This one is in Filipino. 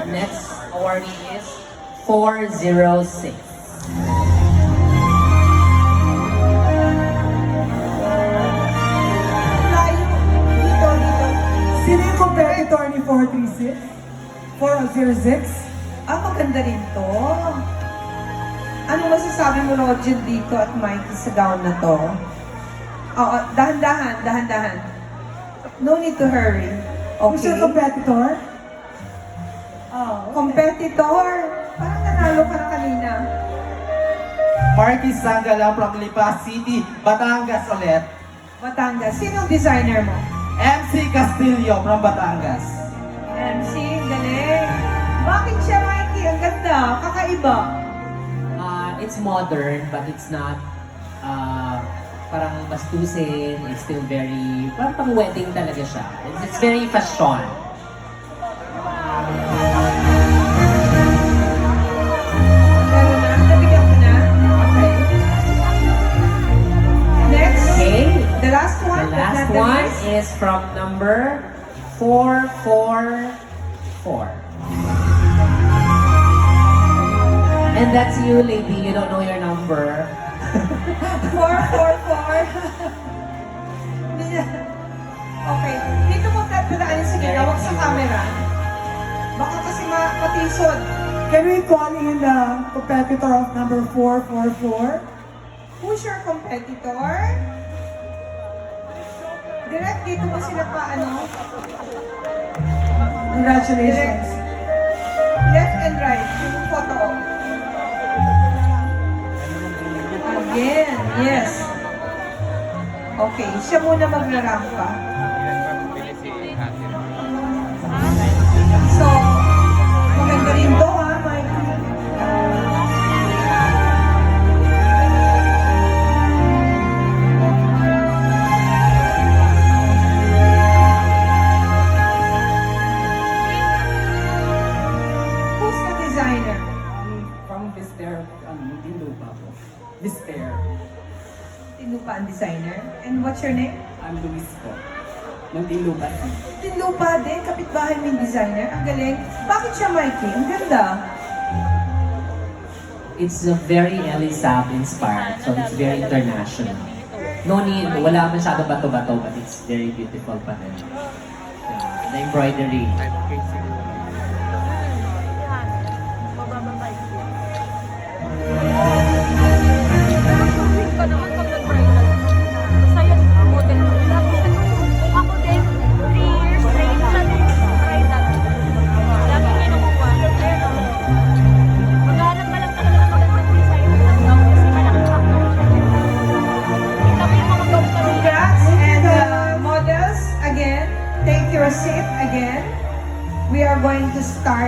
Next awardee is 406. Layo. Dito, dito. Sino yung competitor ni 436? 406? Maganda rin to. Ano masasabi mo, Roger, dito at Mikey sa gown na to? Oo, dahan-dahan, dahan-dahan. No need to hurry. Who's your Okay. competitor? Competitor. Parang nanalo ka na kanina. Marky Sangala from Lipa City, Batangas ulit. Batangas. Sino ang designer mo? MC Castillo from Batangas. MC, galing. Bakit siya, Mikey? Ang ganda. Kakaiba. It's modern, but it's not parang bastusin. It's still very, parang pang wedding talaga siya. It's very fashion. Lalo na. Nabigyan ko na. Okay. Next. Okay. The last one. The but last not the one least. is from number 444. And that's you, lady. You don't know your number. 444. Okay. Dito mo tatadaan sa gina. Huwag sa camera. Baka kasi matisod. Can we call in the competitor of number 444? Who's your competitor? Direct dito mo sila pa ano? Congratulations. Left and right. Yung photo. Again, yes. Okay, siya muna magrarampa. So, maganda rin to ha, Mikey. Who's the designer? From Despair, Dilupa po. Despair. Tinupa ang designer. And what's your name? I'm Luis po. Ng Dilupa. Tinupa din, kapitbahay mo yung designer. Ang galing. Bakit siya, Mikey? Ang ganda. It's a very Elisab inspired, so it's very international. No need, wala masyado bato-bato, but it's very beautiful pa rin. Yeah, the embroidery. Ka naman pag nag-bridal. Basta yan, model mo. Ako din, 3 years straight siya din bridal. Lagi kinukuha. Maghanap ka lang talaga ng magandang design ng gown kasi malaki ang gown siya. Kita mo yung mga gown pa rin. Congrats and models again. Take your seat again. We are going to start.